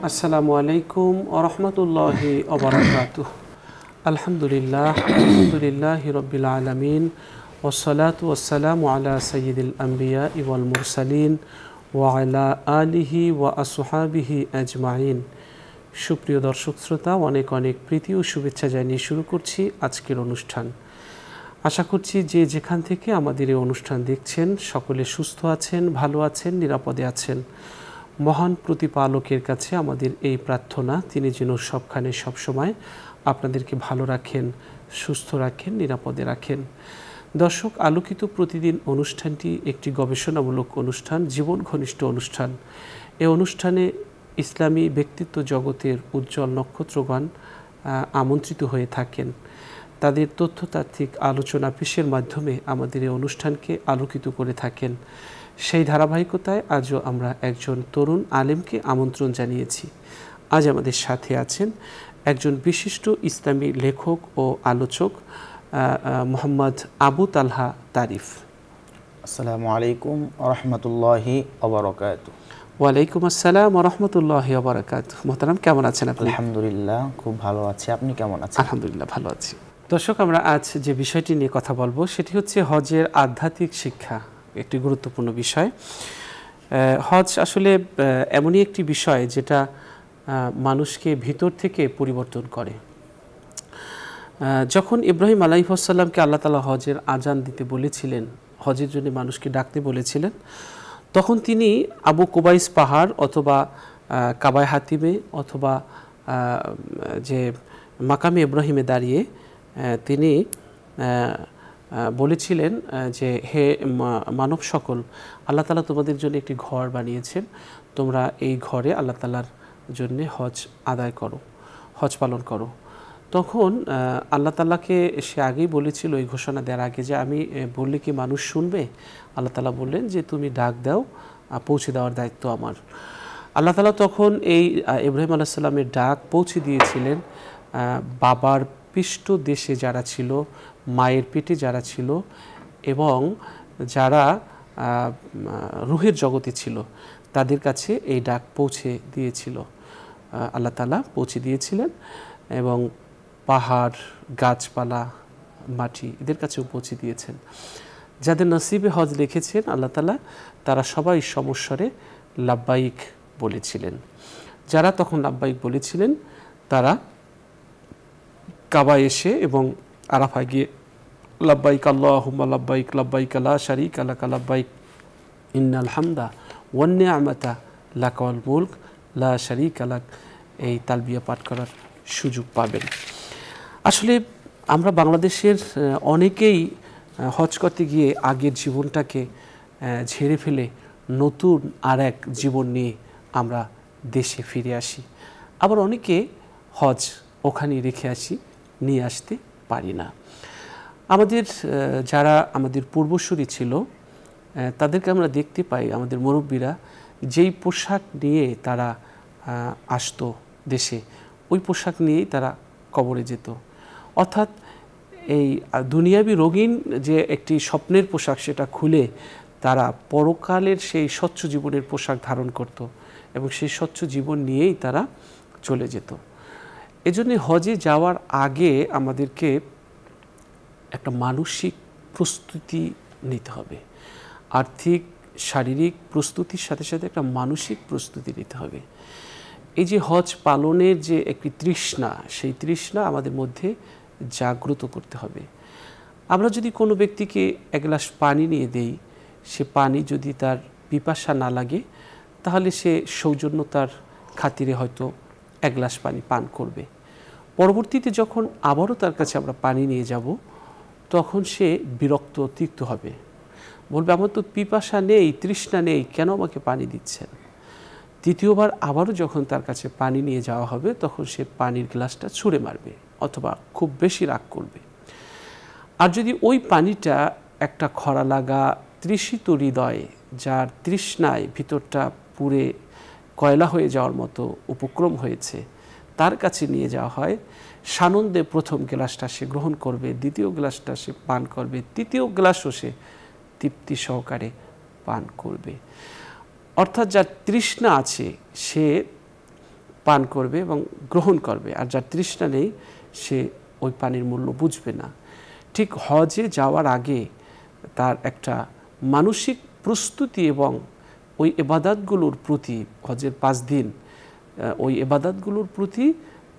আসসালামু আলাইকুম ওয়া রাহমাতুল্লাহি ওয়া বারাকাতুহু। আলহামদুলিল্লাহি রাব্বিল আলামিন ওয়াসসালাতু ওয়াসসালামু আলা সাইয়্যিদিল আমবিয়া ওয়াল মুরসালিন ওয়া আলা আলিহি ওয়া আসহাবিহি আজমাইন। সুপ্রিয় দর্শক শ্রোতা, অনেক অনেক প্রীতি ও শুভেচ্ছা জানিয়ে শুরু করছি আজকের অনুষ্ঠান। আশা করছি যে যেখান থেকে আমাদের এই অনুষ্ঠান দেখছেন সকলে সুস্থ আছেন, ভালো আছেন, নিরাপদে আছেন। মহান প্রতিপালকের কাছে আমাদের এই প্রার্থনা, তিনি যেন সবখানে সবসময় আপনাদেরকে ভালো রাখেন, সুস্থ রাখেন, নিরাপদে রাখেন। দর্শক, আলোকিত প্রতিদিন অনুষ্ঠানটি একটি গবেষণামূলক অনুষ্ঠান, জীবন ঘনিষ্ঠ অনুষ্ঠান। এই অনুষ্ঠানে ইসলামী ব্যক্তিত্ব জগতের উজ্জ্বল নক্ষত্রগণ আমন্ত্রিত হয়ে থাকেন। তাদের তথ্যতাত্ত্বিক আলোচনা পেশের মাধ্যমে আমাদের এই অনুষ্ঠানকে আলোকিত করে থাকেন। সেই ধারাবাহিকতায় আজও আমরা একজন তরুণ আলেমকে আমন্ত্রণ জানিয়েছি। আজ আমাদের সাথে আছেন একজন বিশিষ্ট ইসলামী লেখক ও আলোচক মোহাম্মদ আবু তালহা তারিফ। আসসালামু আলাইকুম ওয়া রাহমাতুল্লাহি ওয়া বারাকাতুহু। ওয়ালাইকুম আসসালাম ওয়া রাহমাতুল্লাহি ওয়া বারাকাতুহু। মোহতারাম, কেমন আছেন আপনি? আলহামদুলিল্লাহ, খুব ভালো আছি। আপনি কেমন আছেন? আলহামদুলিল্লাহ, ভালো আছি। দর্শক, আমরা আজ যে বিষয়টি নিয়ে কথা বলবো সেটি হচ্ছে হজের আধ্যাত্মিক শিক্ষা, একটি গুরুত্বপূর্ণ বিষয়। হজ আসলে এমনই একটি বিষয় যেটা মানুষকে ভিতর থেকে পরিবর্তন করে। যখন ইব্রাহিম আলাইহিসসালামকে আল্লাহ তাআলা হজের আজান দিতে বলেছিলেন, হজের জন্য মানুষকে ডাকতে বলেছিলেন, তখন তিনি আবু কুবাইস পাহাড় অথবা কাবায় হাতিমে অথবা যে মাকামে ইব্রাহিমে দাঁড়িয়ে তিনি বলেছিলেন যে হে মানব সকল, আল্লাহ তাআলা তোমাদের জন্য একটি ঘর বানিয়েছেন, তোমরা এই ঘরে আল্লাহ তাআলার জন্যে হজ আদায় করো, হজ পালন করো। তখন আল্লাহ তাআলাকে সে আগেই বলেছিল, এই ঘোষণা দেওয়ার আগে, যে আমি বললে কি মানুষ শুনবে? আল্লাহ তাআলা বললেন যে তুমি ডাক দাও, পৌঁছে দেওয়ার দায়িত্ব আমার। আল্লাহ তাআলা তখন এই ইব্রাহিম আলাইহিস সালামের ডাক পৌঁছে দিয়েছিলেন বাবার পৃষ্ঠ দেশে যারা ছিল, মায়ের পেটে যারা ছিল এবং যারা রুহের জগতে ছিল, তাদের কাছে এই ডাক পৌঁছে দিয়েছিল, আল্লাহ তাআলা পৌঁছে দিয়েছিলেন। এবং পাহাড়, গাছপালা, মাটি, এদের কাছেও পৌঁছে দিয়েছেন। যাদের নসিবে হজ লিখেছেন আল্লাহ তাআলা, তারা সবাই সমস্বরে লাব্বাইক বলেছিলেন। যারা তখন লাব্বাইক বলেছিলেন তারা কাবায় এসে এবং আরাফায় গিয়ে লাব্বাইক আল্লাহুম্মা লাব্বাইক লাব্বাইক লা শারীকা লাকা লাব্বাইক ইন্নাল হামদা ওয়ান নি'মাতা লাকা ওয়াল মুলক লা শারীকা লাক, এই তালবিয়া পাঠ করার সুযোগ পাবেন। আসলে আমরা বাংলাদেশের অনেকেই হজ করতে গিয়ে আগের জীবনটাকে ঝেড়ে ফেলে নতুন আর এক জীবন নিয়ে আমরা দেশে ফিরে আসি। আবার অনেকে হজ ওখানেই রেখে আসি, নিয়ে আসতে পারি না। আমাদের যারা আমাদের পূর্বসূরি ছিল তাদেরকে আমরা দেখতে পাই, আমাদের মুরব্বীরা যেই পোশাক নিয়ে তারা আসতো দেশে, ওই পোশাক নিয়েই তারা কবরে যেত। অর্থাৎ এই দুনিয়াবি রঙিন যে একটি স্বপ্নের পোশাক, সেটা খুলে তারা পরকালের সেই স্বচ্ছ জীবনের পোশাক ধারণ করত এবং সেই স্বচ্ছ জীবন নিয়েই তারা চলে যেত। এজন্য হজে যাওয়ার আগে আমাদেরকে একটা মানসিক প্রস্তুতি নিতে হবে। আর্থিক, শারীরিক প্রস্তুতির সাথে সাথে একটা মানসিক প্রস্তুতি নিতে হবে। এই যে হজ পালনের যে একটি তৃষ্ণা, সেই তৃষ্ণা আমাদের মধ্যে জাগ্রত করতে হবে। আমরা যদি কোনো ব্যক্তিকে এক গ্লাস পানি নিয়ে দেই, সে পানি যদি তার পিপাসা না লাগে, তাহলে সে সৌজন্যতার খাতিরে হয়তো এক গ্লাস পানি পান করবে। পরবর্তীতে যখন আবারও তার কাছে আমরা পানি নিয়ে যাব, তখন সে বিরক্ত, তিক্ত হবে, বলবে আমার তো পিপাসা নেই, তৃষ্ণা নেই, কেন আমাকে পানি দিচ্ছেন? দ্বিতীয়বার আবারও যখন তার কাছে পানি নিয়ে যাওয়া হবে, তখন সে পানির গ্লাসটা ছুঁড়ে মারবে অথবা খুব বেশি রাগ করবে। আর যদি ওই পানিটা একটা খরা লাগা তৃষিত হৃদয়, যার তৃষ্ণায় ভিতরটা পুড়ে কয়লা হয়ে যাওয়ার মতো উপক্রম হয়েছে, তার কাছে নিয়ে যাওয়া হয়, সানন্দে প্রথম গ্লাসটা সে গ্রহণ করবে, দ্বিতীয় গ্লাসটা সে পান করবে, তৃতীয় গ্লাসও সে তৃপ্তি সহকারে পান করবে। অর্থাৎ যার তৃষ্ণা আছে সে পান করবে এবং গ্রহণ করবে, আর যার তৃষ্ণা নেই সে ওই পানির মূল্য বুঝবে না। ঠিক হজে যাওয়ার আগে তার একটা মানসিক প্রস্তুতি এবং ওই ইবাদতগুলোর প্রতি, হজের 5 দিন ওই ইবাদতগুলোর প্রতি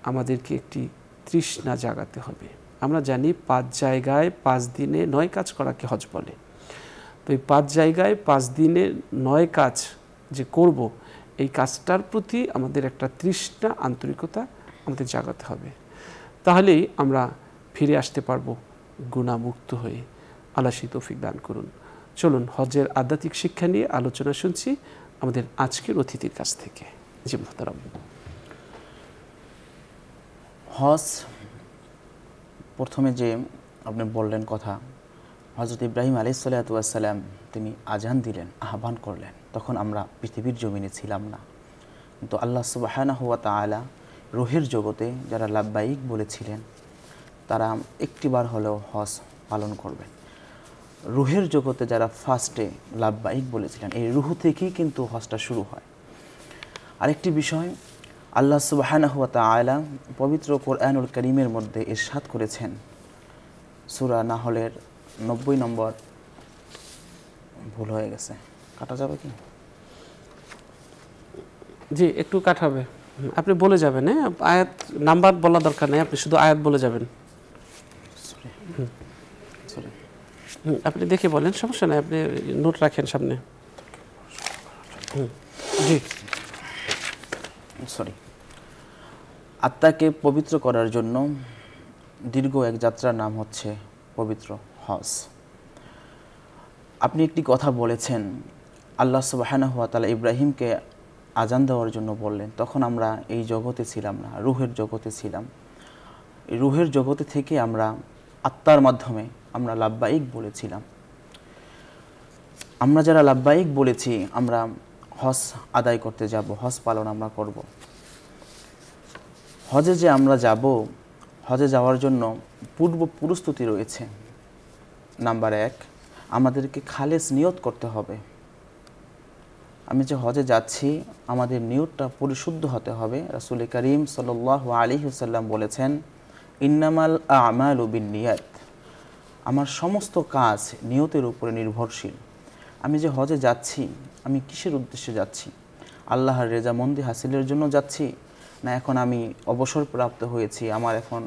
আমাদেরকে একটি তৃষ্ণা জাগাতে হবে। আমরা জানি 5 জায়গায় 5 দিনে 9 কাজ করাকে হজ বলে। তো এই 5 জায়গায় 5 দিনে 9 কাজ যে করব, এই কাজটার প্রতি আমাদের একটা তৃষ্ণা, আন্তরিকতা আমাদের জাগাতে হবে। তাহলেই আমরা ফিরে আসতে পারবো গুনাহমুক্ত হয়ে। আল্লাহ সেই তৌফিক দান করুন। চলুন হজের আধ্যাত্মিক শিক্ষা নিয়ে আলোচনা শুনছি আমাদের আজকের অতিথির কাছ থেকে। জি মুহতারাম। হজ, প্রথমে যে আপনি বললেন কথা, হযরত ইব্রাহিম আলাইহিসসালাতু ওয়াসসালাম তিনি আজান দিলেন, আহ্বান করলেন, তখন আমরা পৃথিবীর জমিনে ছিলাম না। কিন্তু আল্লাহ সুবহানাহু ওয়া তাআলা রুহের জগতে যারা লাব্বাইক বলেছিলেন তারা একটিবার হলেও হজ পালন করবেন। রুহের জগতে যারা ফার্স্টে লাব্বাইক বলেছিলেন, এই রুহ থেকেই কিন্তু হজটা শুরু হয়। আরেকটি বিষয়, আল্লাহ সুবহানাহু ওয়া তাআলা পবিত্র কোরআনুল কারীমের মধ্যে ইরশাদ করেছেন, সূরা নাহলের 90 নম্বর, ভুল হয়ে গেছে, কাটা যাবে কি? জি একটু কাটাবে, আপনি বলে যাবেন। হ্যাঁ, আয়াত নাম্বার বলা দরকার নেই, আপনি শুধু আয়াত বলে যাবেন। আপনি দেখে বলেন, সমস্যা নেই, আপনি নোট রাখেন সামনে। জি সরি। আত্মাকে পবিত্র করার জন্য দীর্ঘ এক যাত্রার নাম হচ্ছে পবিত্র হজ। আপনি একটি কথা বলেছেন, আল্লাহ সুবহানাহু ওয়া তাআলা ইব্রাহিমকে আজান দেওয়ার জন্য বললেন, তখন আমরা এই জগতে ছিলাম না, রুহের জগতে ছিলাম। এই রুহের জগতে থেকে আমরা আত্মার মাধ্যমে আমরা লাব্বাইক বলেছিলাম। আমরা যারা লাব্বাইক বলেছি, আমরা হজ আদায় করতে যাব, হজ পালন আমরা করব। হজে যে আমরা যাব, হজে যাওয়ার জন্য পূর্ব প্রস্তুতি রয়েছে। নাম্বার 1, আমাদেরকে খালেস নিয়ত করতে হবে। আমি যে হজে যাচ্ছি, আমাদের নিয়তটা পরিশুদ্ধ হতে হবে। রাসূল করিম সাল্লাল্লাহু আলাইহি ওয়াসাল্লাম বলেছেন, ইন্নামাল আমালু বিন্নিয়াত, আমার সমস্ত কাজ নিয়তের উপরে নির্ভরশীল। আমি যে হজে যাচ্ছি, আমি কিসের উদ্দেশ্যে যাচ্ছি? আল্লাহর রেজামন্দি হাসিলের জন্য যাচ্ছি, না এখন আমি অবসর প্রাপ্ত হয়েছি, আমার এখন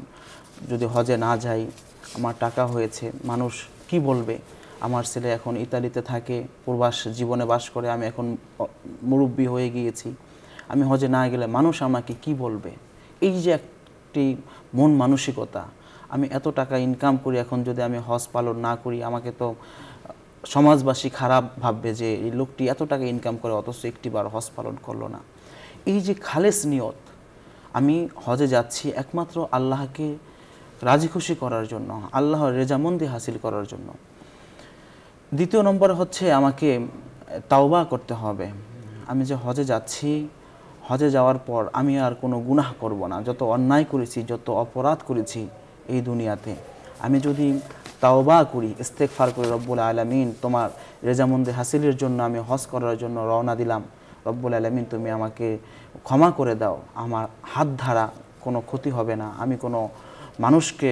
যদি হজে না যাই, আমার টাকা হয়েছে, মানুষ কি বলবে? আমার ছেলে এখন ইতালিতে থাকে, প্রবাস জীবনে বাস করে, আমি এখন মুরব্বী হয়ে গিয়েছি, আমি হজে না গেলে মানুষ আমাকে কি বলবে? এই যে একটি মন মানসিকতা, আমি এত টাকা ইনকাম করি, এখন যদি আমি হজ পালন না করি, আমাকে তো সমাজবাসী খারাপ ভাববে যে এই লোকটি এত টাকা ইনকাম করে অথচ একটিবার হজ পালন করলো না। এই যে খালেস নিয়ত, আমি হজে যাচ্ছি একমাত্র আল্লাহকে রাজি খুশি করার জন্য, আল্লাহর রেজামন্দি হাসিল করার জন্য। দ্বিতীয় নম্বর হচ্ছে আমাকে তাওবা করতে হবে। আমি যে হজে যাচ্ছি, হজে যাওয়ার পর আমি আর কোনো গুনাহ করব না। যত অন্যায় করেছি, যত অপরাধ করেছি এই দুনিয়াতে, আমি যদি তাওবা করি, ইস্তেগফার করি, রব্বুল আলামিন তোমার রেজামন্দি হাসিলের জন্য আমি হজ করার জন্য রওনা দিলাম, রব্বুল আলামিন তুমি আমাকে ক্ষমা করে দাও, আমার হাত ধারা কোনো ক্ষতি হবে না, আমি কোনো মানুষকে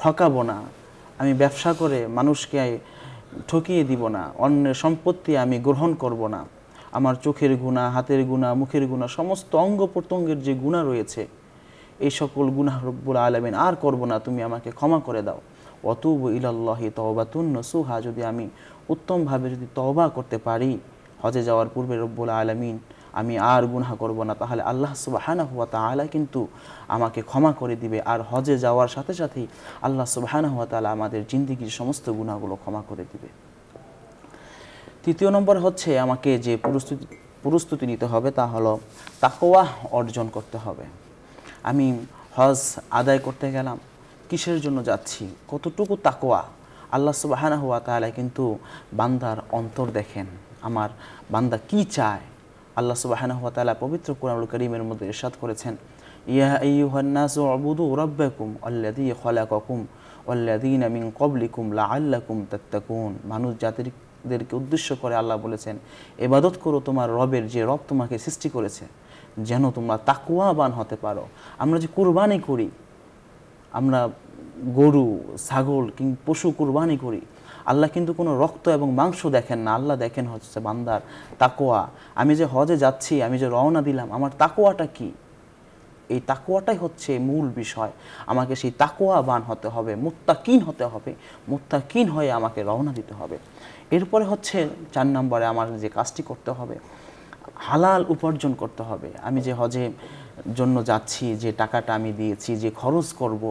ঠকাবো না, আমি ব্যবসা করে মানুষকে ঠকিয়ে দিব না, অন্যের সম্পত্তি আমি গ্রহণ করব না, আমার চোখের গুনাহ, হাতের গুনাহ, মুখের গুনাহ, সমস্ত অঙ্গ প্রত্যঙ্গের যে গুনাহ রয়েছে, এই সকল গুনাহ রব্বুল আলামিন আর করব না, তুমি আমাকে ক্ষমা করে দাও। ওয়াতুবু ইলাল্লাহি তাওবাতুন নসুহা, যদি আমি উত্তমভাবে যদি তওবা করতে পারি হজে যাওয়ার পূর্বে রব্বুল আলামিন, আমি আর গুনাহ করব না, তাহলে আল্লাহ সুবহানাহু ওয়া তাআলা কিন্তু আমাকে ক্ষমা করে দিবে। আর হজে যাওয়ার সাথে সাথেই আল্লাহ সুবহানাহু ওয়া তাআলা আমাদের জিন্দেগির সমস্ত গুনাহগুলো ক্ষমা করে দিবে। তৃতীয় নম্বর হচ্ছে আমাকে যে প্রস্তুতি নিতে হবে তা হলো তাকওয়া অর্জন করতে হবে। আমি হজ আদায় করতে গেলাম, কিসের জন্য যাচ্ছি, কতটুকু তাকওয়া? আল্লাহ সুবহানাহু ওয়া তাআলা কিন্তু বান্দার অন্তর দেখেন, আমার বান্দা কি চায়। আল্লাহ সুবহানাহু ওয়া তাআলা পবিত্র কোরআনুল কারীমের মধ্যে ইরশাদ করেছেন, ইয়া আইয়ুহান নাসু উবুদু রাব্বাকুম আল্লাযী খালাকাকুম ওয়াল্লাযীনা মিন ক্বাবলিকুম লাআল্লাকুম তাত্তাকুন। মানুষ জাতিদেরকে উদ্দেশ্য করে আল্লাহ বলেছেন, ইবাদত করো তোমার রবের, যে রব তোমাকে সৃষ্টি করেছে, যেন তোমরা তাকওয়াবান হতে পারো। আমরা যে কুরবানি করি, আমরা গরু ছাগল কিংবা পশু কুরবানি করি, আল্লাহ কিন্তু কোনো রক্ত এবং মাংস দেখেন না, আল্লাহ দেখেন হচ্ছে বান্দার তাকওয়া। আমি যে হজে যাচ্ছি, আমি যে রওনা দিলাম, আমার তাকওয়াটা কি? এই তাকওয়াটাই হচ্ছে মূল বিষয়। আমাকে সেই তাকওয়াবান হতে হবে, মুত্তাকিন হতে হবে, মুত্তাকিন হয়ে আমাকে রওনা দিতে হবে। এরপরে হচ্ছে 4 নম্বরে আমার যে কাজটি করতে হবে, হালাল উপার্জন করতে হবে। আমি যে হজে জন্য যাচ্ছি, যে টাকাটা আমি দিয়েছি, যে খরচ করব,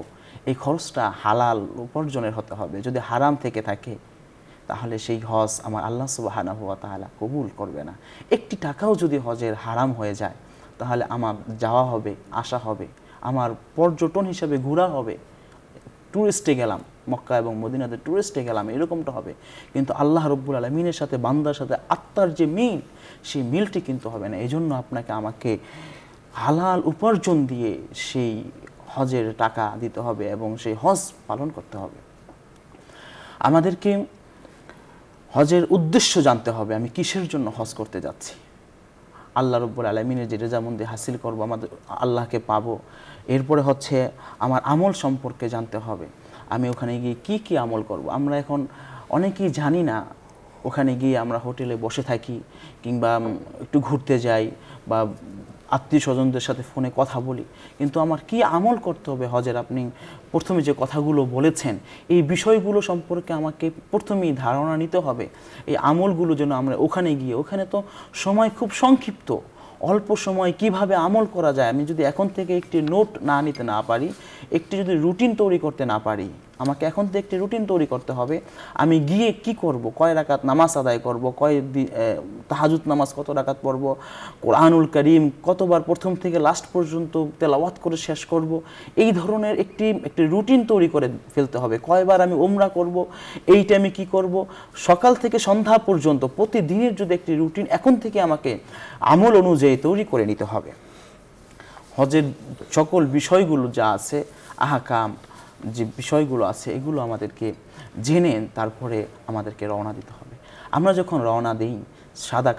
এই খরচটা হালাল উপার্জনের হতে হবে। যদি হারাম থেকে থাকে তাহলে সেই হজ আমার আল্লাহ সুবহানাহু ওয়া তাআলা কবুল করবে না। একটি টাকাও যদি হজের হারাম হয়ে যায় তাহলে আমার যাওয়া হবে, আসা হবে, আমার পর্যটন হিসেবে ঘোরা হবে, ট্যুরিস্টে গেলাম, মক্কা এবং মদিনাতে ট্যুরিস্টে গেলাম, এরকমটা হবে। কিন্তু আল্লাহ রব্বুল আলামিনের সাথে, বান্দার সাথে আত্মার যে মিল, সেই মিলটি কিন্তু হবে না। এই জন্য আপনাকে আমাকে হালাল উপার্জন দিয়ে সেই হজের টাকা দিতে হবে এবং সেই হজ পালন করতে হবে। আমাদেরকে হজের উদ্দেশ্য জানতে হবে, আমি কিসের জন্য হজ করতে যাচ্ছি। আল্লাহ রব্বুল আলামিনের যে রেজামন্দি হাসিল করব, আমাদের আল্লাহকে পাবো। এরপরে হচ্ছে আমার আমল সম্পর্কে জানতে হবে, আমি ওখানে গিয়ে কি কি আমল করব। আমরা এখন অনেকেই জানি না, ওখানে গিয়ে আমরা হোটেলে বসে থাকি কিংবা একটু ঘুরতে যাই বা আত্মীয় স্বজনদের সাথে ফোনে কথা বলি, কিন্তু আমার কি আমল করতে হবে হজের। আপনি প্রথমে যে কথাগুলো বলেছেন, এই বিষয়গুলো সম্পর্কে আমাকে প্রথমেই ধারণা নিতে হবে। এই আমলগুলো যেন আমরা ওখানে গিয়ে, ওখানে তো সময় খুব সংক্ষিপ্ত, অল্প সময় কিভাবে আমল করা যায়, আমি যদি এখন থেকে একটি নোট না নিতে না পারি, একটি যদি রুটিন তৈরি করতে না পারি, আমাকে এখন থেকে একটি রুটিন তৈরি করতে হবে। আমি গিয়ে কি করব, কয় রাকাত নামাজ আদায় করব, তাহাজ্জুদ নামাজ কত রাকাত পড়ব, কোরআনুল কারীম কতবার প্রথম থেকে লাস্ট পর্যন্ত তেলাওয়াত করে শেষ করব, এই ধরনের একটি রুটিন তৈরি করে ফেলতে হবে। কয়বার আমি উমরা করব, এইটা আমি কি করব, সকাল থেকে সন্ধ্যা পর্যন্ত প্রতিদিনের যদি একটি রুটিন এখন থেকে আমাকে আমল অনুযায়ী তৈরি করে নিতে হবে। হজের সকল বিষয়গুলো যা আছে, আহকাম যে বিষয়গুলো আছে, এগুলো আমাদেরকে জেনে তারপরে আমাদেরকে রওনা দিতে হবে। আমরা যখন রওনা দিই, সাদা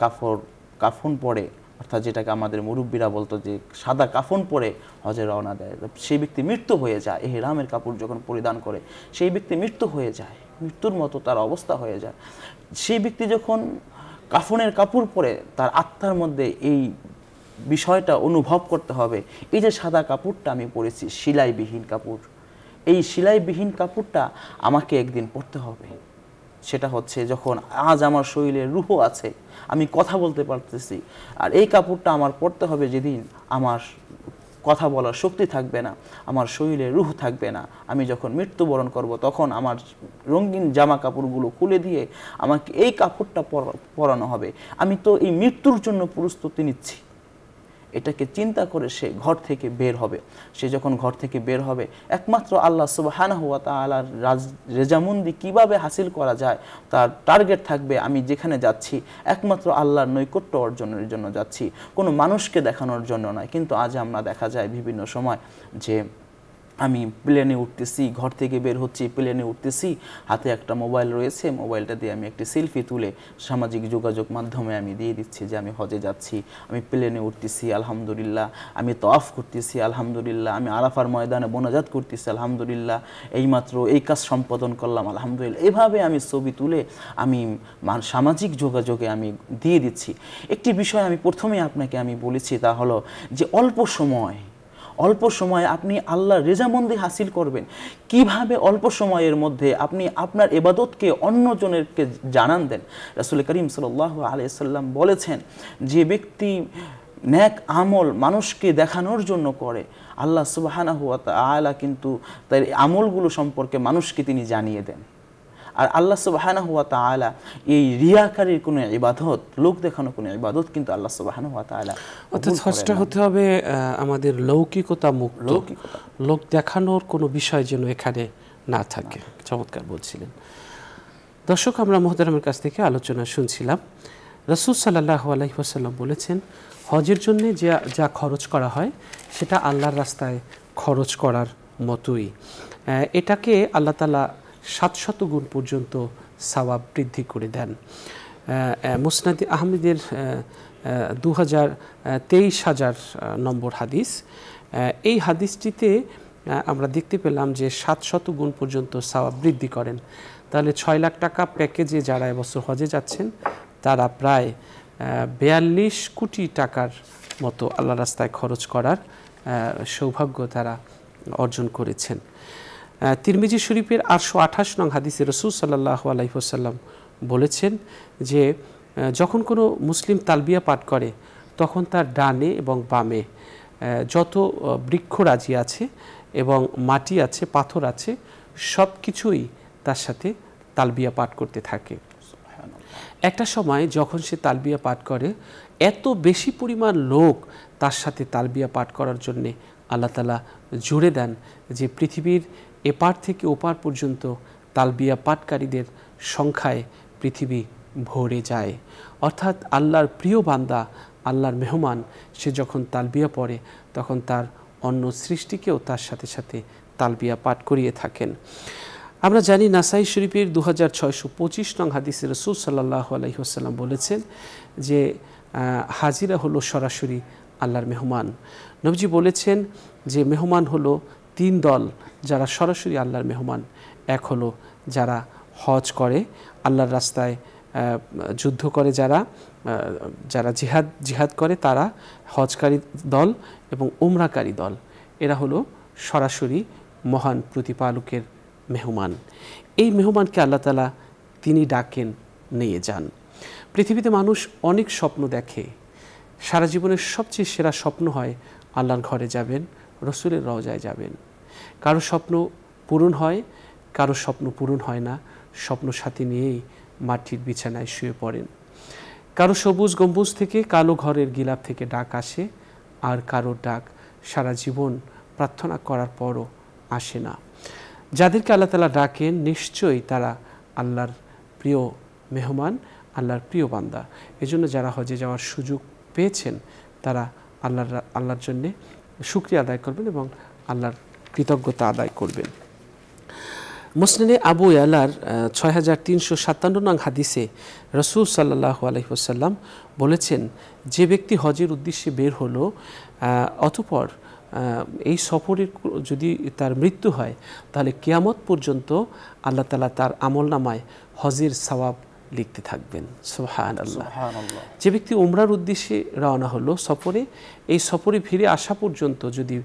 কাফন পরে, অর্থাৎ যেটাকে আমাদের মুরব্বীরা বলতো যে সাদা কাফন পরে হজে রওনা দেয়, সেই ব্যক্তি মৃত্যু হয়ে যায়। ইহরামের কাপড় যখন পরিধান করে সেই ব্যক্তি মৃত্যু হয়ে যায়, মৃত্যুর মতো তার অবস্থা হয়ে যায়। সেই ব্যক্তি যখন কাফনের কাপড় পরে, তার আত্মার মধ্যে এই বিষয়টা অনুভব করতে হবে, এই যে সাদা কাপড়টা আমি পরেছি, সেলাইবিহীন কাপড়, এই সেলাইবিহীন কাপড়টা আমাকে একদিন পরতে হবে। সেটা হচ্ছে যখন আজ আমার শরীরে রূহ আছে, আমি কথা বলতে পারতেছি, আর এই কাপড়টা আমার পরতে হবে যেদিন আমার কথা বলার শক্তি থাকবে না, আমার শরীরে রূহ থাকবে না। আমি যখন মৃত্যুবরণ করব তখন আমার রঙিন জামা কাপড়গুলো খুলে দিয়ে আমাকে এই কাপড়টা পরানো হবে। আমি তো এই মৃত্যুর জন্য প্রস্তুতি নিচ্ছি, এটাকে চিন্তা করে সে ঘর থেকে বের হবে। সে যখন ঘর থেকে বের হবে, একমাত্র আল্লাহ সুবহানাহু ওয়া তাআলার রেজামন্দি কিভাবে হাসিল করা যায়, তার টার্গেট থাকবে আমি যেখানে যাচ্ছি একমাত্র আল্লাহর নৈকট্য অর্জনের জন্য যাচ্ছি, কোনো মানুষকে দেখানোর জন্য নয়। কিন্তু আজ আমরা দেখা যায় বিভিন্ন সময় যে আমি প্লেনে উঠতেছি, ঘর থেকে বের হচ্ছি, প্লেনে উঠতেছি, হাতে একটা মোবাইল রয়েছে, মোবাইলটা দিয়ে আমি একটি সেলফি তুলে সামাজিক যোগাযোগ মাধ্যমে আমি দিয়ে দিচ্ছি যে আমি হজে যাচ্ছি, আমি প্লেনে উঠতেছি, আলহামদুলিল্লাহ, আমি তওয়াফ করতেছি, আলহামদুলিল্লাহ, আমি আরাফার ময়দানে মোনাজাত করতেছি, আলহামদুলিল্লাহ, এইমাত্র এই কাজ সম্পাদন করলাম, আলহামদুলিল্লাহ। এভাবে আমি ছবি তুলে আমি সামাজিক যোগাযোগে আমি দিয়ে দিচ্ছি। একটি বিষয় আমি প্রথমেই আপনাকে আমি বলেছি, তা হলো যে অল্প সময়ে আপনি আল্লাহর রেজামন্দি হাসিল করবেন। কিভাবে অল্প সময়ের মধ্যে আপনি আপনার ইবাদতকে অন্যজনেরকে জানান দেন। রাসূল করিম সাল্লাল্লাহু আলাইহি সাল্লাম বলেছেন, যে ব্যক্তি নেক আমল মানুষকে দেখানোর জন্য করে, আল্লাহ সুবহানাহু ওয়া তাআলা কিন্তু তার আমলগুলো সম্পর্কে মানুষকে তিনি জানিয়ে দেন। আর আল্লাহ সুবহানাহু ওয়া তাআলা এই রিয়াকারীর কোনো ইবাদত, লোক দেখানো কোনো ইবাদত কিন্তু আল্লাহ সুবহানাহু ওয়া তাআলা, অর্থাৎ হজটা হতে হবে আমাদের লৌকিকতা মুক্ত, লোক দেখানোর কোনো বিষয় যেন এখানে না থাকে। চমৎকার বলছিলেন। দর্শক, আমরা মুহতারামের কাছ থেকে আলোচনা শুনছিলাম। রাসূল সাল্লাল্লাহু আলাইহি ওয়াসাল্লাম বলেছেন, হজের জন্য যা খরচ করা হয় সেটা আল্লাহর রাস্তায় খরচ করার মতোই। এটাকে আল্লাহ তাআলা 700 গুণ পর্যন্ত সওয়াব বৃদ্ধি করে দেন। মুসনাদ আহমেদের 23,000 নম্বর হাদিস। এই হাদিসটিতে আমরা দেখতে পেলাম যে 700 গুণ পর্যন্ত সওয়াব বৃদ্ধি করেন। তাহলে 6 লাখ টাকা প্যাকেজে যারা এবছর হজে যাচ্ছেন তারা প্রায় 42 কোটি টাকার মতো আল্লাহ রাস্তায় খরচ করার সৌভাগ্য তারা অর্জন করেছেন। তিরমিজি শরীফের 828 নং হাদিসে রাসূল সাল্লাল্লাহু আলাইহি ওয়াসাল্লাম বলেছেন যে যখন কোনো মুসলিম তালবিয়া পাঠ করে তখন তার ডানে এবং বামে যত বৃক্ষরাজি আছে এবং মাটি আছে, পাথর আছে, সব কিছুই তার সাথে তালবিয়া পাঠ করতে থাকে। একটা সময় যখন সে তালবিয়া পাঠ করে এত বেশি পরিমাণ লোক তার সাথে তালবিয়া পাঠ করার জন্যে আল্লাহ তাআলা জুড়ে দেন যে পৃথিবীর এপার থেকে ওপার পর্যন্ত তালবিয়া পাঠকারীদের সংখ্যায় পৃথিবী ভরে যায়। অর্থাৎ আল্লাহর প্রিয় বান্দা, আল্লাহর মেহমান, সে যখন তালবিয়া পড়ে তখন তার অন্য সৃষ্টিকেও তার সাথে সাথে তালবিয়া পাঠ করিয়ে থাকেন। আমরা জানি নাসাই শরীফের 2625 নং হাদিসে রাসূল সাল্লাল্লাহু আলাইহি ওয়াসাল্লাম বলেছেন যে হাজিরা হলো সরাসরি আল্লাহর মেহমান। নবীজি বলেছেন যে মেহমান হলো 3 দল যারা সরাসরি আল্লাহর মেহমান। এক হলো যারা হজ করে, আল্লাহর রাস্তায় যুদ্ধ করে, যারা জিহাদ করে তারা হজকারী দল এবং উমরাকারী দল। এরা হলো সরাসরি মহান প্রতিপালকের মেহমান। এই মেহমানকে আল্লাহ তাআলা তিনি ডাকেন, নিয়ে যান। পৃথিবীতে মানুষ অনেক স্বপ্ন দেখে। সারা জীবনের সবচেয়ে সেরা স্বপ্ন হয় আল্লাহর ঘরে যাবেন, রসুলের রওজায় যাবেন। কারো স্বপ্ন পূরণ হয়, কারো স্বপ্ন পূরণ হয় না, স্বপ্ন সাথী নিয়েই মাটির বিছানায় শুয়ে পড়েন। কারো সবুজ গম্বুজ থেকে, কালো ঘরের গিলাপ থেকে ডাক আসে, আর কারো ডাক সারা জীবন প্রার্থনা করার পরও আসে না। যাদেরকে আল্লাহ তাআলা ডাকেন নিশ্চয়ই তারা আল্লাহর প্রিয় মেহমান, আল্লাহর প্রিয় বান্দা। এজন্য যারা হজে যাওয়ার সুযোগ পেয়েছেন তারা আল্লাহর জন্যে শুকরিয়া আদায় করবেন এবং আল্লাহর কৃতজ্ঞতা আদায় করবেন। মুসনাদে আবু ইয়ালার 6357 নং হাদিসে রাসূল সাল্লাল্লাহু আলাইহি ওয়াসাল্লাম বলেছেন যে ব্যক্তি হজের উদ্দেশ্যে বের হলো অতঃপর এই সফরের যদি তার মৃত্যু হয় তাহলে কিয়ামত পর্যন্ত আল্লাহ তাআলা তার আমলনামায় হজের সওয়াব লিখতে থাকবেন। সুবহানাল্লাহ। যে ব্যক্তি উমরার উদ্দেশ্যে রওনা হলো সফরে, এই সফরে ফিরে আসা পর্যন্ত যদি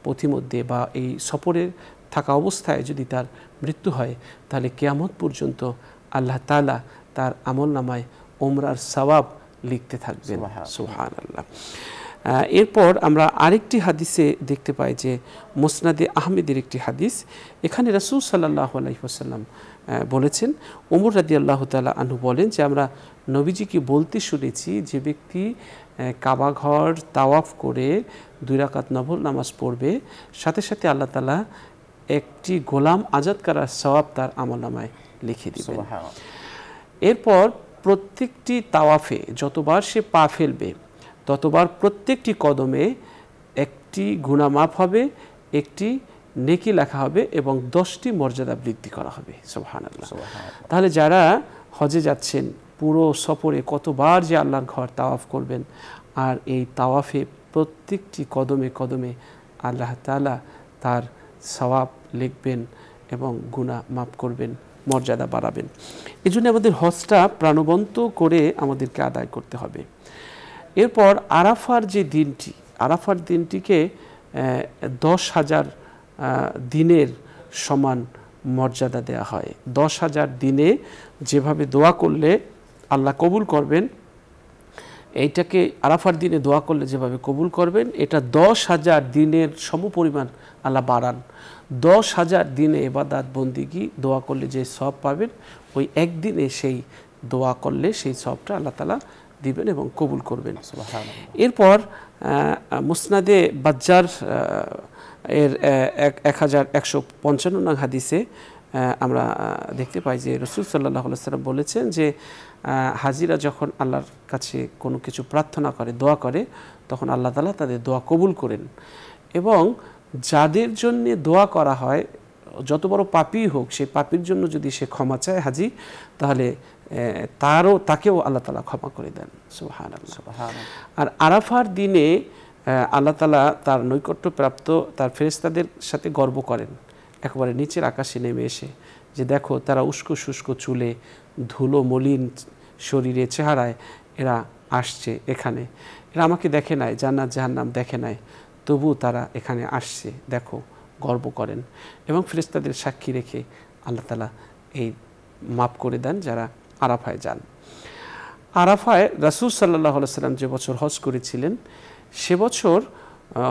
পথিমধ্যে বা এই সফরের থাকা অবস্থায় যদি তার মৃত্যু হয় তাহলে কিয়ামত পর্যন্ত আল্লাহ তাআলা তার আমলনামায় উমরার সওয়াব লিখতে থাকবেন। সুবহানাল্লাহ। এরপর আমরা আরেকটি হাদিসে দেখতে পাই যে মুসনাদে আহমেদের একটি হাদিস। এখানে রাসূল সাল্লাল্লাহু আলাইহি ওয়াসাল্লাম বলেছেন, ওমর রাদিয়াল্লাহু তাআলা আনহু বলেন যে আমরা নবীজিকে বলতে শুনেছি যে ব্যক্তি কাবা ঘর তাওয়াফ করে 2 রাকাত নফল নামাজ পড়বে সাথে সাথে আল্লাহ তাআলা একটি গোলাম আজাদ করার সওয়াব তার আমলনামায় লিখে দিবেন। এরপর প্রত্যেকটি তাওয়াফে যতবার সে পা ফেলবে ততবার প্রত্যেকটি কদমে একটি গুনাহ মাফ হবে, একটি নেকি লেখা হবে এবং 10টি মর্যাদা বৃদ্ধি করা হবে। সুবহানাল্লাহ। তাহলে যারা হজে যাচ্ছেন পুরো সফরে কতবার যে আল্লাহর ঘর তাওয়াফ করবেন, আর এই তাওয়াফে প্রত্যেকটি কদমে কদমে আল্লাহ তাআলা তার সওয়াব লিখবেন এবং গুনাহ মাফ করবেন, মর্যাদা বাড়াবেন। এজন্য আমাদের হজটা প্রাণবন্ত করে আমাদেরকে আদায় করতে হবে। এরপর আরাফার যে দিনটি, আরাফার দিনটিকে 10,000 দিনের সমান মর্যাদা দেয়া হয়। 10,000 দিনে যেভাবে দোয়া করলে আল্লাহ কবুল করবেন, এইটাকে আরাফার দিনে দোয়া করলে যেভাবে কবুল করবেন, এটা 10,000 দিনের সমপরিমাণ আল্লাহ বাড়ান। 10,000 দিনে ইবাদত বন্দিগি দোয়া করলে যে সওয়াব পাবেন, ওই একদিনে সেই দোয়া করলে সেই সওয়াবটা আল্লাহ তাআলা দিবেন এবং কবুল করবেন। এরপর মুসনাদে বাজ্জার এর 1155 নং হাদিসে আমরা দেখতে পাই যে রাসূল সাল্লাল্লাহু আলাইহি ওয়াসাল্লাম বলেছেন যে হাজিরা যখন আল্লাহর কাছে কোনো কিছু প্রার্থনা করে, দোয়া করে, তখন আল্লাহ তাআলা তাদের দোয়া কবুল করেন এবং যাদের জন্য দোয়া করা হয় যত বড় পাপী হোক, সেই পাপীর জন্য যদি সে ক্ষমা চায় হাজি, তাহলে তাকেও আল্লাহ তাআলা ক্ষমা করে দেন। সুবহানাল্লাহ। আর আরাফার দিনে আল্লাহ তাআলা তার নৈকট্যপ্রাপ্ত তার ফেরেশতাদের সাথে গর্ব করেন একেবারে নিচের আকাশে নেমে এসে, যে দেখো তারা উস্কো শুষ্ক চুলে, ধুলো মলিন শরীরে, চেহারায় এরা আসছে এখানে, এরা আমাকে দেখে নাই, জান্নাত জাহান্নাম দেখে নাই, তবু তারা এখানে আসছে, দেখো, গর্ব করেন। এবং ফেরেশতাদের সাক্ষী রেখে আল্লাহ তাআলা এই মাফ করে দেন যারা আরাফায় যান। আরাফায় রাসূল সাল্লাল্লাহু আলাইহি ওয়াসাল্লাম যে বছর হজ করেছিলেন, সে বছর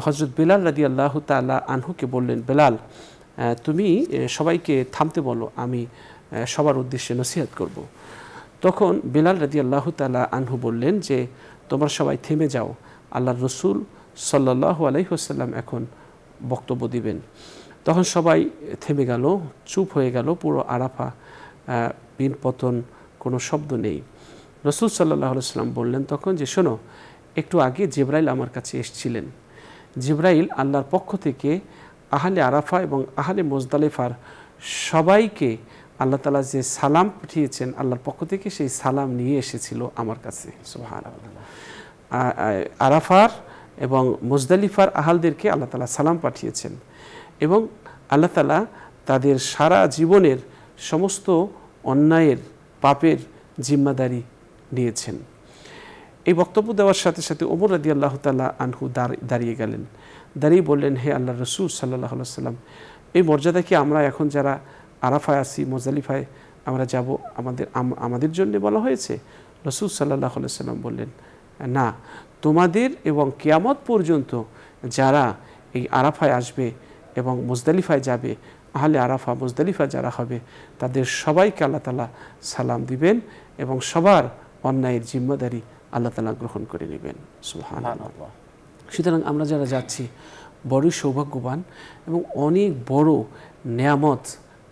হযরত বেলাল রাদিয়াল্লাহু তাআলা আনহুকে বললেন, বেলাল, তুমি সবাইকে থামতে বলো, আমি সবার উদ্দেশ্যে নসিহত করব। তখন বেলাল রাদিয়াল্লাহু তাআলা আনহু বললেন যে, তোমরা সবাই থেমে যাও, আল্লাহর রাসূল সাল্লাল্লাহু আলাইহি ওয়াসাল্লাম এখন বক্তব্য দিবেন। তখন সবাই থেমে গেল, চুপ হয়ে গেল, পুরো আরাফা পিন পতন, কোনো শব্দ নেই। রাসূল সাল্লাল্লাহু আলাইহি ওয়াসাল্লাম বললেন তখন যে, শোনো, একটু আগে জিবরাইল আমার কাছে এসেছিলেন। জিবরাইল আল্লাহর পক্ষ থেকে আহলে আরাফা এবং আহলে মুজদালিফার সবাইকে আল্লাহ তাআলা যে সালাম পাঠিয়েছেন আল্লাহর পক্ষ থেকে, সেই সালাম নিয়ে এসেছিল আমার কাছে। সুবহানাল্লাহ। আরাফার এবং মুজদালিফার আহালদেরকে আল্লাহ তাআলা সালাম পাঠিয়েছেন এবং আল্লাহ তাআলা তাদের সারা জীবনের সমস্ত অন্যায়ের পাপের জিম্মাদারি নিয়েছেন। এই বক্তব্য দেওয়ার সাথে সাথে ওমর রাদিয়াল্লাহু তাআলা আনহু দাঁড়িয়ে গেলেন, দাঁড়িয়ে বললেন, হে আল্লাহর রাসূল সাল্লাল্লাহু আলাইহি ওয়াসাল্লাম, এই মর্যাদা কি আমরা এখন যারা আরাফায় আছি, মুজদালিফায় আমরা যাব, আমাদের জন্য বলা হয়েছে? রাসূল সাল্লাল্লাহু আলাইহি ওয়াসাল্লাম বললেন, না, তোমাদের এবং কিয়ামত পর্যন্ত যারা এই আরাফায় আসবে এবং মুজদালিফায় যাবে, আহলে আরাফা মুজদালিফা যারা হবে, তাদের সবাইকে আল্লাহ তাআলা সালাম দিবেন এবং সবার অন্যায়ের জিম্মাদারি আল্লাহ তাআলা গ্রহণ করে নেবেন। সুবহানাল্লাহ। সুতরাং আমরা যারা যাচ্ছি বড়ই সৌভাগ্যবান এবং অনেক বড় নেয়ামত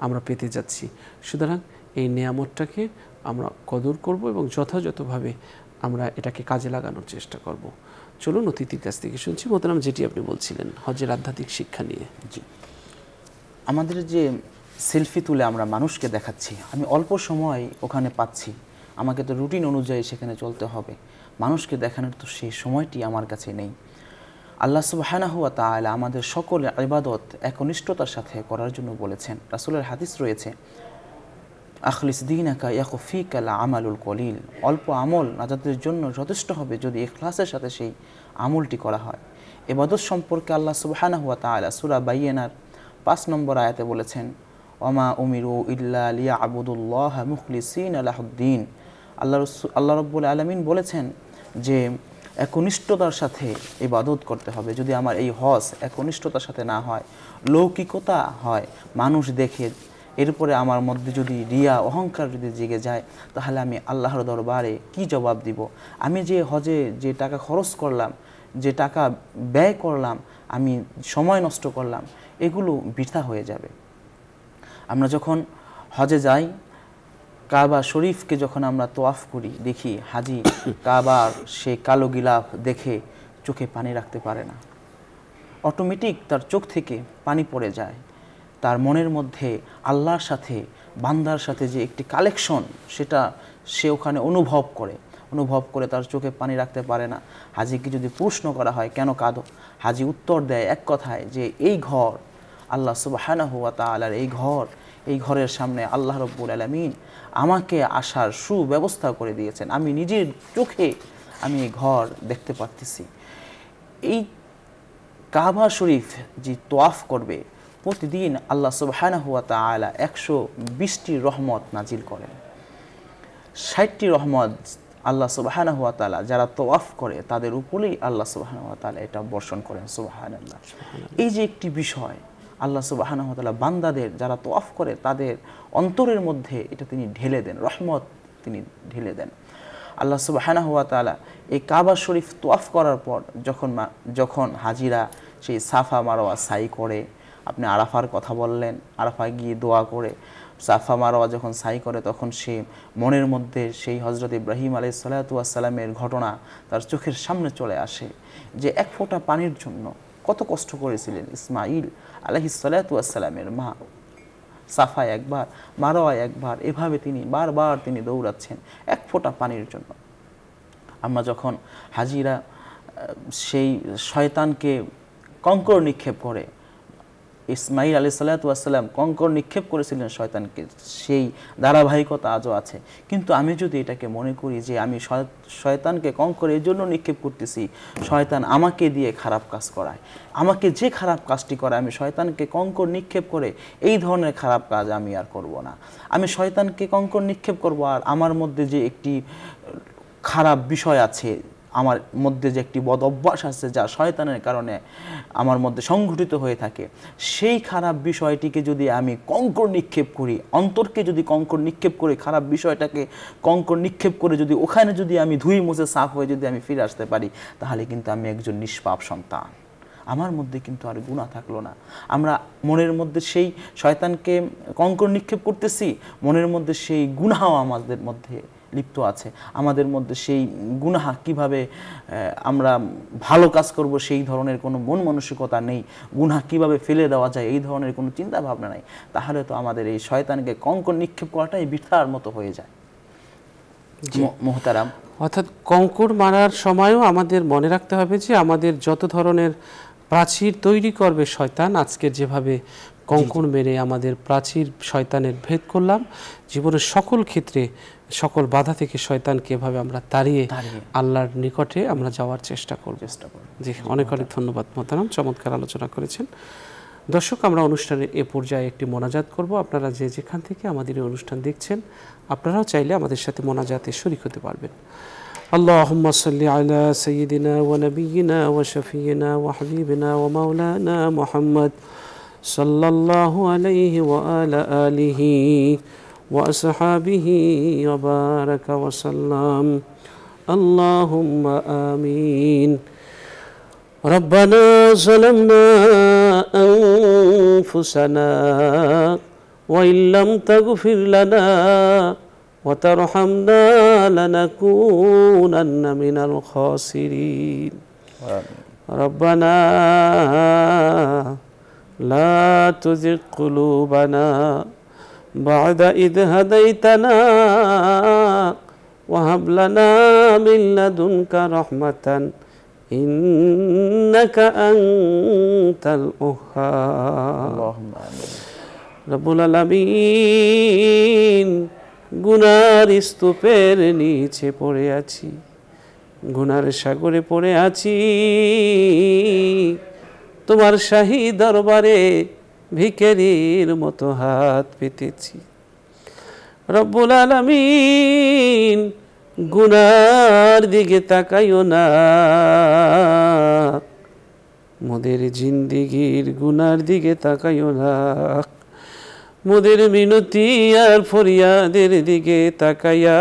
আমরা পেতে যাচ্ছি। সুতরাং এই নেয়ামতটাকে আমরা কদর করব এবং যথাযথভাবে আমরা এটাকে কাজে লাগানোর চেষ্টা করব। চলুন অতিথির কাছ থেকে শুনছি। মোহতারাম, যেটি আপনি বলছিলেন হজের আধ্যাত্মিক শিক্ষা নিয়ে। জি, আমাদের যে সেলফি তুলে আমরা মানুষকে দেখাচ্ছি, আমি অল্প সময় ওখানে পাচ্ছি, আমাকে তো রুটিন অনুযায়ী সেখানে চলতে হবে, মানুষকে দেখানোর তো সেই সময়টি আমার কাছে নেই। আল্লাহ সুবহানাহু ওয়া তাআলা আমাদের সকল ইবাদত একনিষ্ঠতার সাথে করার জন্য বলেছেন। রাসূলের হাদিস রয়েছে, আখলিস দীনাকা ইয়াকফিকাল আমালুল কলিল, অল্প আমল নাজাতের জন্য যথেষ্ট হবে যদি ইখলাসের সাথে সেই আমলটি করা হয়। ইবাদত সম্পর্কে আল্লাহ সুবহানাহু ওয়া তাআলা সূরা বাইয়িনার 5 নম্বর আয়াতে বলেছেন, ওমা উমিরু ইল্লা লিয়াবুদুল্লাহা মুখলিসিনা লাহুদ্দিন। আল্লাহ রাব্বুল আলামিন বলেছেন যে একনিষ্ঠতার সাথে ইবাদত করতে হবে। যদি আমার এই হজ একনিষ্ঠতার সাথে না হয়, লৌকিকতা হয়, মানুষ দেখে, এরপরে আমার মধ্যে যদি রিয়া অহংকার যদি জেগে যায়, তাহলে আমি আল্লাহর দরবারে কি জবাব দিব? আমি যে হজে যে টাকা খরচ করলাম, যে টাকা ব্যয় করলাম, আমি সময় নষ্ট করলাম, এগুলো বৃথা হয়ে যাবে। আমরা যখন হজে যাই, কাবা শরীফকে যখন আমরা তোয়াফ করি, দেখি হাজি কাবার সে কালো গিলাফ দেখে চোখে পানি রাখতে পারে না, অটোমেটিক তার চোখ থেকে পানি পড়ে যায়। তার মনের মধ্যে আল্লাহর সাথে, বান্দার সাথে যে একটি কালেকশন, সেটা সে ওখানে অনুভব করে তার চোখে পানি রাখতে পারে না। হাজিকে যদি প্রশ্ন করা হয়, কেন কাঁদো? হাজি উত্তর দেয় এক কথায় যে এই ঘর আল্লাহ সুবহানাহু ওয়া তাআলার, এই ঘরের সামনে আল্লাহ রাব্বুল আলামিন আমাকে আসার সুব্যবস্থা করে দিয়েছেন, আমি নিজের চোখে আমি এই ঘর দেখতে পারতেছি। এই কাবা শরীফ যে তোয়াফ করবে, প্রতিদিন আল্লাহ সুবহানাহু ওয়া তাআলা 120টি রহমত নাজিল করেন। 60টি রহমত আল্লাহ সুবহানাহু ওয়া তাআলা যারা তোয়াফ করে তাদের উপরেই আল্লাহ সুবহানাহু ওয়া তাআলা এটা বর্ষণ করেন। সুবহানাল্লাহ। এই যে একটি বিষয়, আল্লাহ সুবহানাহু ওয়া তাআলা বান্দাদের যারা তোয়াফ করে তাদের অন্তরের মধ্যে এটা তিনি ঢেলে দেন, রহমত তিনি ঢেলে দেন। আল্লাহ সুবহানাহু ওয়া তাআলা এই কাবা শরীফ তোয়াফ করার পর যখন হাজিরা সেই সাফা মারওয়া সাই করে, আপনি আরাফার কথা বললেন, আরাফায় গিয়ে দোয়া করে সাফা মারওয়া যখন সাই করে, তখন সে মনের মধ্যে সেই হযরত ইব্রাহিম আলাইহিস সালাতু ওয়াস সালামের ঘটনা তার চোখের সামনে চলে আসে, যে এক ফোঁটা পানির জন্য কত কষ্ট করেছিলেন ইসমাঈল আলাইহিস সালাতু ওয়াস সালামের মা সাফায় একবার, মারোয়ায় একবার, এভাবে তিনি বারবার তিনি দৌড়াচ্ছেন এক ফোঁটা পানির জন্য। আমরা যখন হাজিরা সেই শয়তানকে কঙ্কর নিক্ষেপ করে, ইসমাঈল আলাইহিস সালাম কঙ্কর নিক্ষেপ করেছিলেন শয়তানকে, সেই ধারাবাহিকতা আজও আছে। কিন্তু আমি যদি এটাকে মনে করি যে আমি শয়তানকে কঙ্কর এই জন্য নিক্ষেপ করতেছি, শয়তান আমাকে দিয়ে খারাপ কাজ করায়, আমাকে যে খারাপ কাজটি করে আমি শয়তানকে কঙ্কর নিক্ষেপ করে এই ধরনের খারাপ কাজ আমি আর করব না। আমি শয়তানকে কঙ্কর নিক্ষেপ করব, আর আমার মধ্যে যে একটি খারাপ বিষয় আছে, আমার মধ্যে যে একটি বদ অভ্যাস আছে যা শয়তানের কারণে আমার মধ্যে সংঘটিত হয়ে থাকে, সেই খারাপ বিষয়টিকে যদি আমি কঙ্কর নিক্ষেপ করি, অন্তরকে যদি কঙ্কর নিক্ষেপ করে খারাপ বিষয়টাকে কঙ্কর নিক্ষেপ করে যদি ওখানে যদি আমি ধুই মুছে সাফ হয়ে যদি আমি ফিরে আসতে পারি, তাহলে কিন্তু আমি একজন নিষ্পাপ সন্তান, আমার মধ্যে কিন্তু আর গুনাহ থাকলো না। আমরা মনের মধ্যে সেই শয়তানকে কঙ্কর নিক্ষেপ করতেছি, মনের মধ্যে সেই গুনাহ আমাদের মধ্যে লিপ্ত আছে, আমাদের মধ্যে সেই গুনাহ কিভাবে আমরা ভালো কাজ করব সেই ধরনের কোনো মন মানসিকতা নেই, গুনাহ কিভাবে ফেলে দেওয়া যায় এই ধরনের কোনো চিন্তা ভাবনা নাই, তাহলে তো আমাদের এই শয়তানকে কঙ্কর নিক্ষেপ করাটাই বৃথার মতো হয়ে যায়। মুহতারাম, অর্থাৎ কঙ্কর মারার সময়ও আমাদের মনে রাখতে হবে যে আমাদের যত ধরনের প্রাচীর তৈরি করবে শয়তান, আজকের যেভাবে কঙ্কর মেরে আমাদের প্রাচীর শয়তানের ভেদ করলাম, জীবনের সকল ক্ষেত্রে সকল বাধা থেকে শয়তানকে এভাবে আমরা তাড়িয়ে আল্লাহর নিকটে আমরা যাওয়ার চেষ্টা করব। জি, অনেক অনেক ধন্যবাদ মোহতারাম, চমৎকার আলোচনা করেছেন। দর্শক, আমরা অনুষ্ঠানের এ পর্যায়ে একটি মোনাজাত করব। আপনারা যে যেখান থেকে আমাদের এই অনুষ্ঠান দেখছেন, আপনারাও চাইলে আমাদের সাথে মোনাজাতে শরীক হতে পারবেন। আল্লাহুম্মা সাল্লি আলা সাইয়্যিদিনা ওয়া নাবিয়িনা ওয়া শাফিয়িনা ওয়া হাবিবিনা ওয়া মাওলানা মুহাম্মদ সাল্লাল্লাহু আলাইহি ওয়া আলা আলিহি ওয়া আসহাবিহি ওয়া বারাকা ওয়া সাল্লাম। আল্লাহুম্মা আমিন। ربنا ظلمنا أنفسنا وإن لم تغفر لنا وترحمنا لنكونن من الخاسرين. ربنا لا تزغ قلوبنا بعد إذ هديتنا وهب لنا من لدنك رحمة إنك أنت الوهاب. اللهم آمين. রব্বুল আলামিন, গুনার স্তূপের নিচে পড়ে আছি, গুনার সাগরে পড়ে আছি, তোমার শাহী দরবারে ভিখারির মতো হাত পেতেছি। রব্বুল আলামিন, গুনার দিকে তাকাইও না, মোদের জিন্দিগির গুনার দিকে তাকাইও না, মোদের মিনতি আর ফরিয়াদের দিকে তাকাইয়া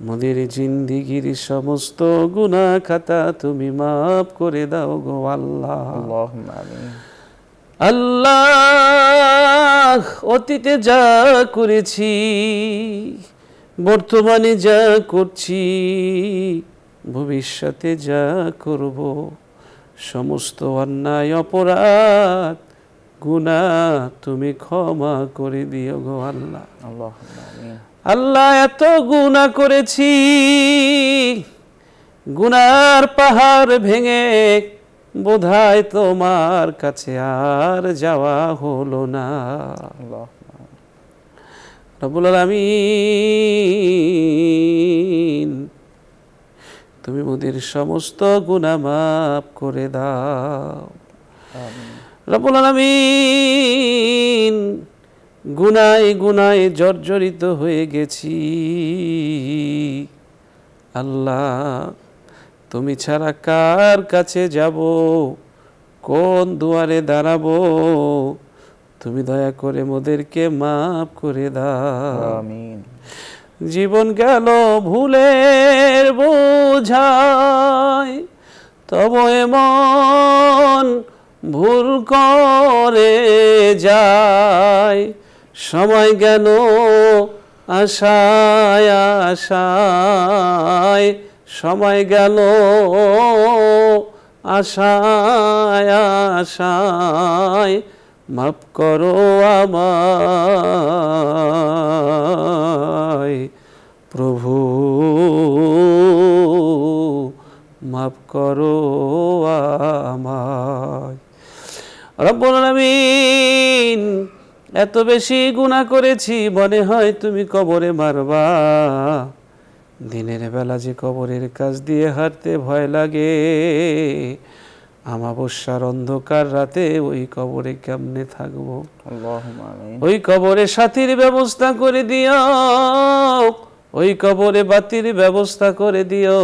মোদের জিন্দিগির সমস্ত গুনাহ খাতা তুমি মাফ করে দাও গো আল্লাহ। আল্লাহুম্মা আমিন। আল্লাহ, অতীতে যা করেছি, বর্তমানে যা করছি, ভবিষ্যতে যা করব, সমস্ত অন্যায় অপরাধ গুনাহ তুমি ক্ষমা করে দিও গো আল্লাহ। আল্লাহ, এত গুনাহ করেছি, গুনার পাহাড় ভেঙে বোধহয় তোমার কাছে আর যাওয়া হলো না। রব্বুল আলামিন, তুমি মোদের সমস্ত গুনাহ মাফ করে দাও। রব্বুল আলামিন, গুনায় গুনায় জর্জরিত হয়ে গেছি আল্লাহ, তুমি ছাড়া কার কাছে যাব, কোন দুয়ারে দাঁড়াবো, তুমি দয়া করে মোদেরকে মাফ করে দাও। আমিন। জীবন গেল ভুলের বোঝায়, তবু এমন ভুল করে যায়, সময় গেল আশায় আশায়, সময় গেল আশায় আশায়, মাফ করো আমায় প্রভু, মাফ করো আমায়। রব্বুল আলামিন, এত বেশি গুনাহ করেছি, মনে হয় তুমি কবরে মারবা। দিনের বেলা যে কবরের কাছ দিয়ে হাঁটতে ভয় লাগে, আমাবস্যার অন্ধকার রাতে ওই কবরে কেমনে থাকবো? আল্লাহুম্মা আমিন। ওই কবরে সাথীর ব্যবস্থা করে দিও, ওই কবরে বাতির ব্যবস্থা করে দিও,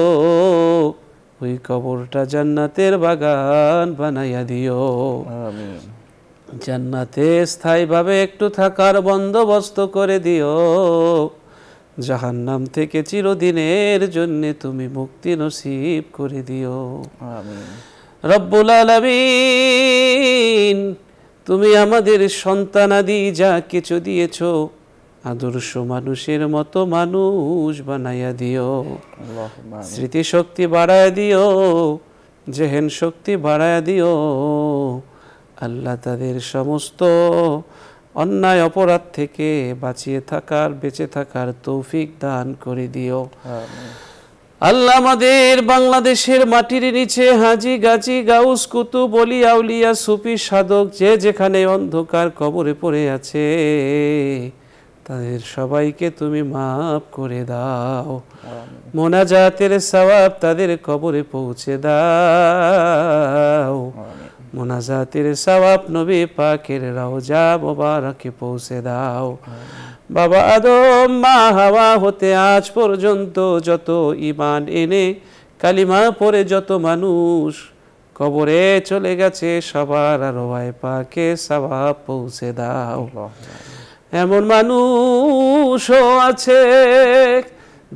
ওই কবরটা জান্নাতের বাগান বানাইয়া দিও। আমিন। জান্নাতে স্থায়ীভাবে একটু থাকার বন্দোবস্ত করে দিও। জাহান্নাম থেকে চিরদিনের জন্য তুমি মুক্তি নসিব করে দিও। আমিন। রব্বুল আলামিন, তুমি আমাদের সন্তানাদি যা কিছু দিয়েছো, আদর্শ মানুষের মতো মানুষ বানাইয়া দিও। আল্লাহুম্মা আমিন। স্মৃতিশক্তি বাড়ায়া দিও, জেহেন শক্তি বাড়ায়া দিও। আল্লাহ তাদের সমস্ত অন্যায় অপরাধ থেকে বেঁচে থাকার তৌফিক দান করে দিও। আমিন। আল্লাহ আমাদের বাংলাদেশের মাটির নিচে হাজি গাজী গাউস কুতুব ওলি আউলিয়া সুফি সাধক যে যেখানে অন্ধকার কবরে পড়ে আছে, তাদের সবাইকে তুমি মাফ করে দাও। মোনাজাতের সওয়াব তাদের কবরে পৌঁছে দাও। মোনাজাতের সওয়াব নবী পাকের রওজা মোবারকে পৌঁছে দাও। বাবা আদম মা হাওয়া হতে আজ পর্যন্ত যত ঈমান এনে কালিমা পড়ে যত মানুষ কবরে চলে গেছে, সবার আরওয়ায়ে পাকে সওয়াব পৌঁছে দাও। এমন মানুষও আছে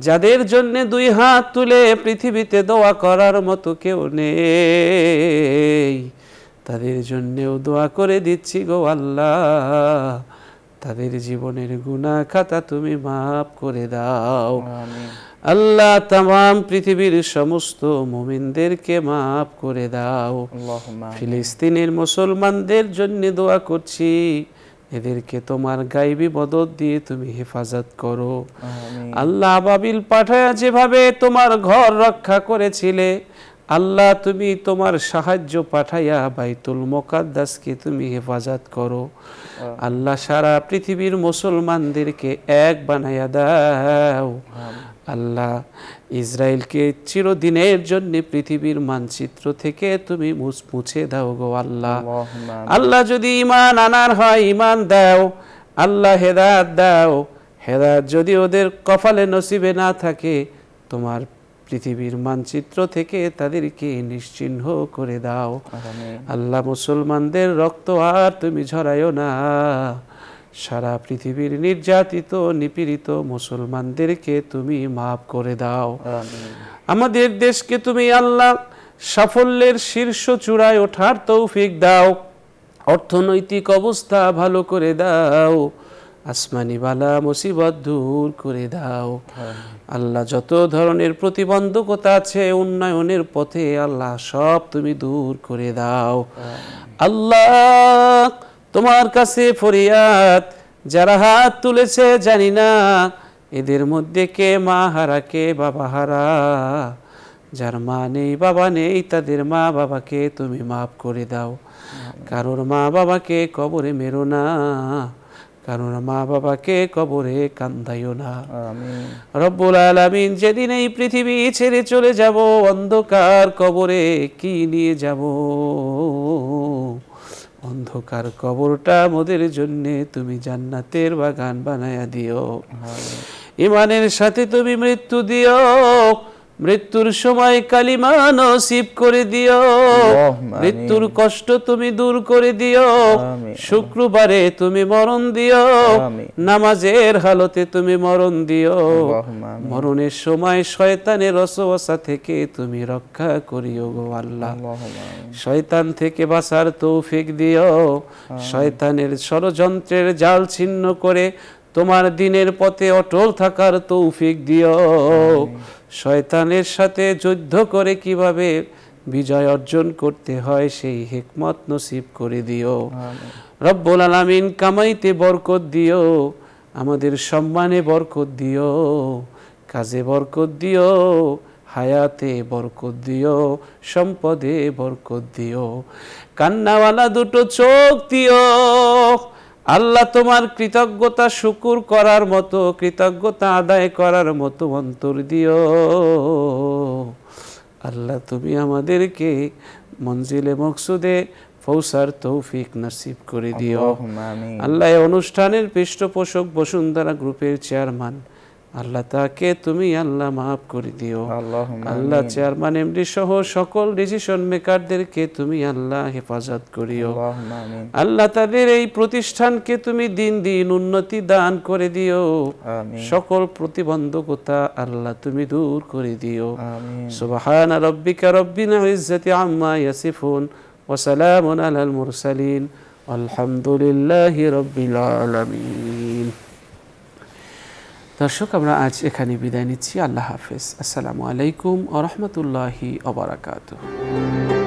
যাদের জন্য দুই হাত তুলে পৃথিবীতে দোয়া করার মতো কেউ নেই, তাদের জন্যেও দোয়া করে দিচ্ছি গো আল্লাহ, তাদের জীবনের গুনাহ খাতা তুমি মাফ করে দাও। আল্লাহ তামাম পৃথিবীর সমস্ত মুমিনদেরকে মাফ করে দাও। ফিলিস্তিনের মুসলমানদের জন্য দোয়া করছি, এদেরকে তোমার গায়বী মদদ দিয়ে তুমি হেফাজত করো। আল্লাহ আবাবিল পাঠায়া যেভাবে তোমার ঘর রক্ষা করেছিলে, আল্লাহ তুমি তোমার সাহায্য পাঠাইয়া বাইতুল মুকাদ্দাসকে তুমি হেফাজত করো। আল্লাহ সারা পৃথিবীর মুসলমানদেরকে এক বানাইয়া দাও। আল্লাহ ইসরায়েলকে চিরদিনের জন্য পৃথিবীর মানচিত্র থেকে তুমি মুছে দাও গো আল্লাহ। আল্লাহ যদি ঈমান আনার হয় ঈমান দাও, আল্লাহ হেদায়েত দাও। হেদায়েত যদি ওদের কপালে নসিবে না থাকে, তোমার পৃথিবীর মানচিত্র থেকে তাদেরকে নিশ্চিহ্ন করে দাও। আল্লাহ মুসলমানদের রক্ত আর তুমি ঝরাইও না। সারা পৃথিবীর নির্যাতিত নিপীড়িত মুসলমানদেরকে তুমি মাফ করে দাও। আমাদের দেশকে তুমি আল্লাহ সাফল্যের শীর্ষ চূড়ায় ওঠার তৌফিক দাও। অর্থনৈতিক অবস্থা ভালো করে দাও। আসমানি বালা মুসিবত দূর করে দাও। আল্লাহ যত ধরনের প্রতিবন্ধকতা আছে উন্নয়নের পথে আল্লাহ সব তুমি দূর করে দাও। আল্লাহ তোমার কাছে ফরিয়াদ, যারা হাত তুলেছে জানি না এদের মধ্যে কে মা হারা কে বাবা হারা, যার মা নেই বাবা নেই তাদের মা বাবাকে তুমি মাফ করে দাও। কারোর মা বাবাকে কবরে মেরো না, কারণ মা বাবাকে কবরে কান্দাইও না। রব্বুল আলামিন, যেদিন এই পৃথিবী ছেড়ে চলে যাব অন্ধকার কবরে কি নিয়ে যাব? অন্ধকার কবরটা আমাদের জন্য তুমি জান্নাতের বাগান বানায়া দিও। ঈমানের সাথে তুমি মৃত্যু দিও, মৃত্যুর সময় কালিমা নসিব করে দিও। মৃত্যুর কষ্ট তুমি দূর করে দিও। শুক্রবারে তুমি মরণ দিও, নামাজের হালতে তুমি মরণ দিও। মরণের সময় শয়তানের ওয়াসওয়াসা থেকে তুমি রক্ষা করিও গো আল্লাহ। শয়তান থেকে বাঁচার তৌফিক দিও। শয়তানের ষড়যন্ত্রের জাল ছিন্ন করে তোমার দিনের পথে অটল থাকার তৌফিক দিও। শয়তানের সাথে যুদ্ধ করে কিভাবে বিজয় অর্জন করতে হয় সেই হিকমত নসিব করে দিও রব্বুল আলামিন কামাইতে বরকত দিও আমাদের সম্মানে বরকত দিও কাজে বরকত দিও হায়াতে বরকত দিও সম্পদে বরকত দিও কান্নাওয়ালা দুটো চোখ দিও আল্লাহ তোমার কৃতজ্ঞতা শুকুর করার মতো কৃতজ্ঞতা আদায় করার মতো অন্তর দিও আল্লাহ তুমি আমাদেরকে মঞ্জিলে মকসুদে পৌঁছার তৌফিক নসিব করে দিও আল্লাহ এই অনুষ্ঠানের পৃষ্ঠপোষক বসুন্ধরা গ্রুপের চেয়ারম্যান আল্লাহ তাকে তুমি আল্লাহ মাফ করে দিও আল্লাহ চেয়ারম্যান এমডি সহ সকল ডিসিশন মেকারদেরকে তুমি আল্লাহ হেফাজত করিও আল্লাহ তাদের এই প্রতিষ্ঠানকে তুমি দিন দিন উন্নতি দান করে দিও সকল প্রতিবন্ধকতা আল্লাহ তুমি দূর করে দিও সুবহানা রাব্বিকা রাব্বিল ইজ্জাতি আম্মা ইয়াসিফুন ওয়া সালামুন আলাল মুরসালিন আলহামদুলিল্লাহি রাব্বিল আলামিন দর্শক আমরা আজ এখানে বিদায় নিচ্ছি আল্লাহ হাফেজ আসসালামু আলাইকুম ওয়া রাহমাতুল্লাহি ওয়া বারাকাতুহু